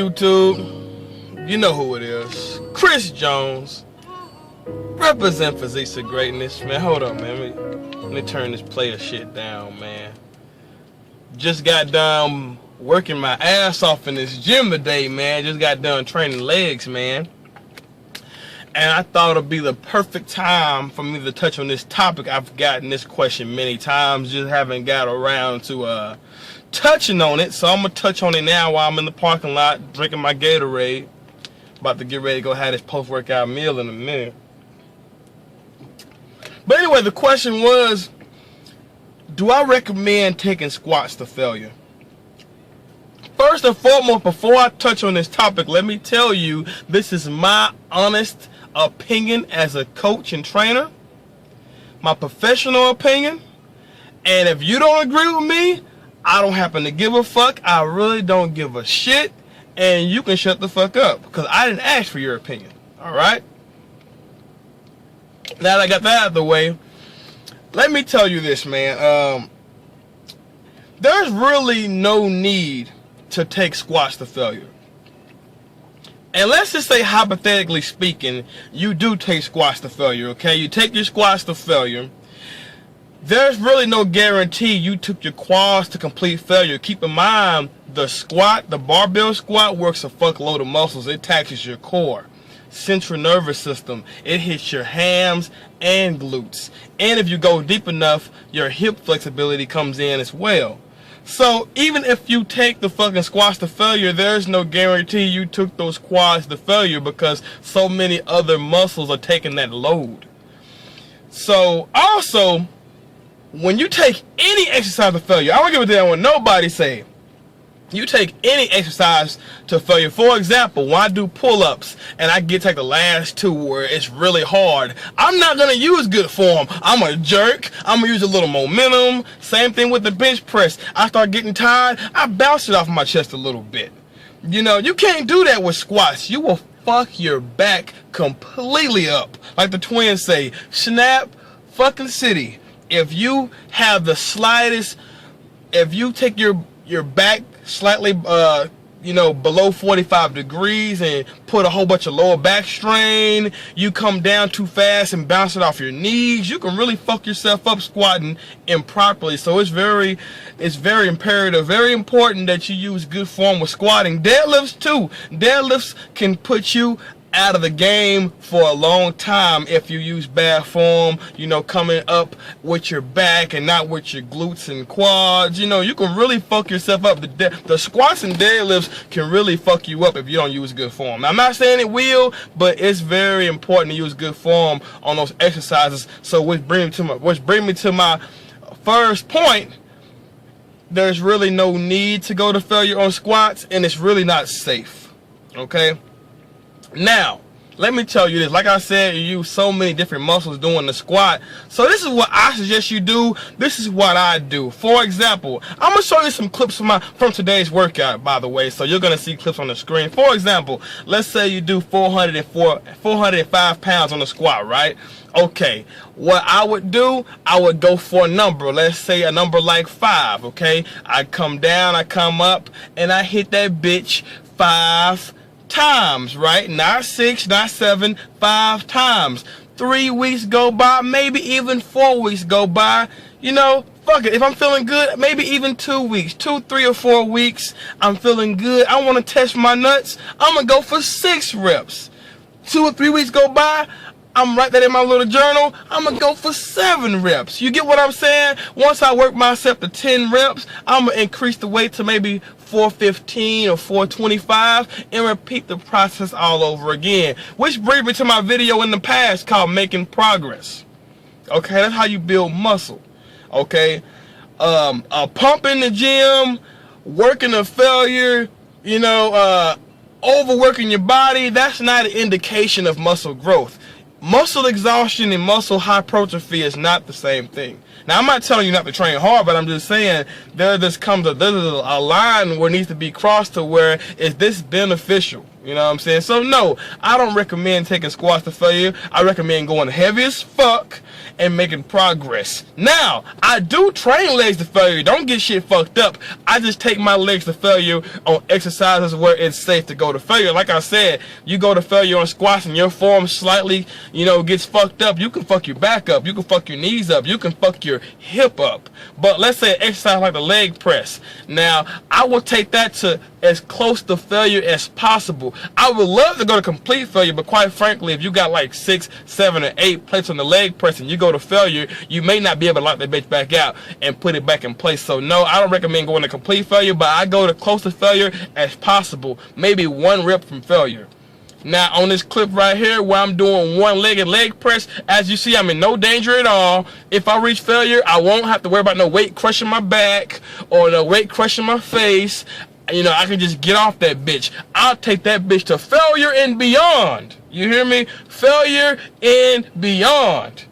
YouTube? You know who it is. Chris Jones. Represent Physiques of Greatness. Man, hold on, man. Let me turn this player shit down, man. Just got done working my ass off in this gym today, man. Just got done training legs, man. And I thought it'd be the perfect time for me to touch on this topic. I've gotten this question many times, just haven't got around to touching on it. So I'm gonna touch on it now while I'm in the parking lot drinking my Gatorade. About to get ready to go have this post-workout meal in a minute. But anyway, the question was, do I recommend taking squats to failure? First and foremost, before I touch on this topic, let me tell you, this is my honest opinion as a coach and trainer, my professional opinion, and if you don't agree with me, I don't happen to give a fuck. I really don't give a shit, and you can shut the fuck up, because I didn't ask for your opinion. Alright? Now that I got that out of the way, let me tell you this, man. There's really no need to take squats to failure. And let's just say, hypothetically speaking, you do take squats to failure, okay? You take your squats to failure. There's really no guarantee you took your quads to complete failure. Keep in mind, the squat, the barbell squat, works a fuckload of muscles. It taxes your core, central nervous system. It hits your hams and glutes. And if you go deep enough, your hip flexibility comes in as well. So even if you take the fucking squats to failure, there's no guarantee you took those quads to failure, because so many other muscles are taking that load. So also, when you take any exercise to failure, I don't give a damn what nobody say. You take any exercise to failure. For example, when I do pull-ups and I get to the last two where it's really hard, I'm not going to use good form. I'm a jerk. I'm going to use a little momentum. Same thing with the bench press. I start getting tired, I bounce it off my chest a little bit. You know, you can't do that with squats. You will fuck your back completely up. Like the twins say, snap fucking city. If you have the slightest, if you take your back slightly, below 45 degrees and put a whole bunch of lower back strain, you come down too fast and bounce it off your knees, you can really fuck yourself up squatting improperly. So it's very imperative, very important that you use good form with squatting. Deadlifts too. Deadlifts can put you out of the game for a long time if you use bad form, coming up with your back and not with your glutes and quads. You can really fuck yourself up. The squats and deadlifts can really fuck you up if you don't use good form. Now, I'm not saying it will, but it's very important to use good form on those exercises. So which brings me to my first point. There's really no need to go to failure on squats, and it's really not safe. Okay? Now, let me tell you this. Like I said, you use so many different muscles doing the squat. So this is what I suggest you do. This is what I do. For example, I'm going to show you some clips from today's workout, by the way. So you're going to see clips on the screen. For example, let's say you do 405 pounds on the squat, right? Okay, what I would do, I would go for a number. Let's say a number like 5, okay? I come down, I come up, and I hit that bitch 5 times, right? Not 6, not 7, 5 times. 3 weeks go by, maybe even 4 weeks go by. Fuck it. If I'm feeling good, maybe even 2 weeks, 2, 3, or 4 weeks, I'm feeling good. I want to test my nuts. I'm gonna go for 6 reps. 2 or 3 weeks go by, I'm write that in my little journal, I'm gonna go for 7 reps. You get what I'm saying? Once I work myself to 10 reps, I'm gonna increase the weight to maybe 415 or 425 and repeat the process all over again. Which brings me to my video in the past called Making Progress. Okay, that's how you build muscle. Okay, a pump in the gym, working a failure, overworking your body, that's not an indication of muscle growth. Muscle exhaustion and muscle hypertrophy is not the same thing. Now, I'm not telling you not to train hard, but I'm just saying there's a line where it needs to be crossed to where is this beneficial? You know what I'm saying? So no, I don't recommend taking squats to failure. I recommend going heavy as fuck and making progress. Now, I do train legs to failure. Don't get shit fucked up. I just take my legs to failure on exercises where it's safe to go to failure. Like I said, you go to failure on squats and your form slightly, you know, gets fucked up. You can fuck your back up. You can fuck your knees up. You can fuck your hip up. But let's say an exercise like the leg press. Now, I will take that to as close to failure as possible. I would love to go to complete failure, but quite frankly, if you got like 6, 7, or 8 plates on the leg press and you go to failure, you may not be able to lock that bitch back out and put it back in place. So no, I don't recommend going to complete failure, but I go to close to failure as possible. Maybe 1 rep from failure. Now on this clip right here where I'm doing one-legged leg press, as you see, I'm in no danger at all. If I reach failure, I won't have to worry about no weight crushing my back or no weight crushing my face. You know, I can just get off that bitch. I'll take that bitch to failure and beyond. You hear me? Failure and beyond.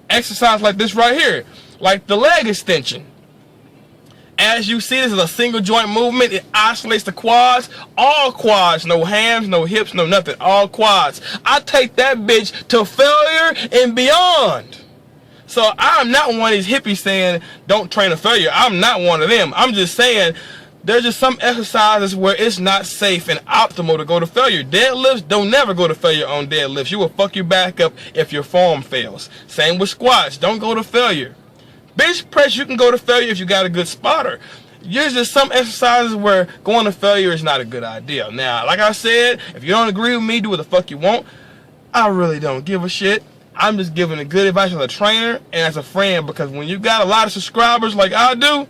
Exercise like this right here, like the leg extension. As you see, this is a single joint movement. It isolates the quads, all quads, no hams, no hips, no nothing, all quads. I take that bitch to failure and beyond. So I'm not one of these hippies saying don't train to failure. I'm not one of them. I'm just saying there's just some exercises where it's not safe and optimal to go to failure. Deadlifts, don't never go to failure on deadlifts. You will fuck your back up if your form fails. Same with squats, don't go to failure. Bench press, you can go to failure if you got a good spotter. There's just some exercises where going to failure is not a good idea. Now, like I said, if you don't agree with me, do what the fuck you want. I really don't give a shit. I'm just giving a good advice as a trainer and as a friend, because when you got a lot of subscribers like I do,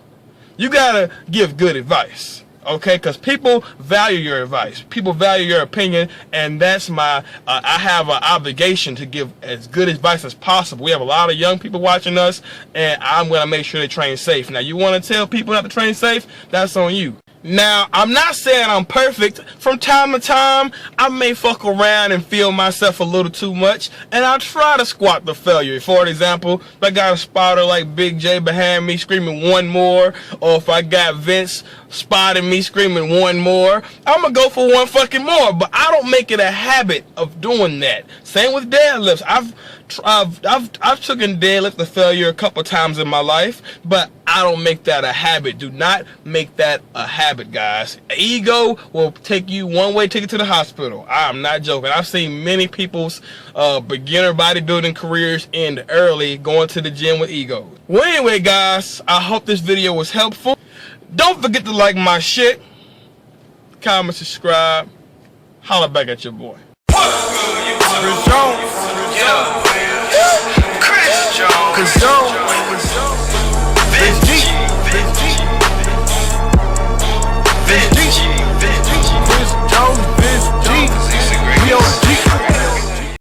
you gotta give good advice, okay? Because people value your advice. People value your opinion, and that's my, I have an obligation to give as good advice as possible. We have a lot of young people watching us, and I'm gonna make sure they train safe. Now, you wanna tell people not to train safe? That's on you. Now, I'm not saying I'm perfect. From time to time, I may fuck around and feel myself a little too much, and I'll try to squat the failure. For example, if I got a spotter like Big J behind me screaming 1 more, or if I got Vince spotting me screaming 1 more, I'm gonna go for 1 fucking more. But I don't make it a habit of doing that. Same with deadlifts. I've taken deadlift to failure a couple times in my life, but I don't make that a habit. Do not make that a habit, guys. Ego will take you one way, take you to the hospital. I'm not joking. I've seen many people's beginner bodybuilding careers end early going to the gym with ego. Well, anyway, guys, I hope this video was helpful. Don't forget to like my shit, comment, subscribe, holla back at your boy. Chris Jones. Yeah. Chris Jones.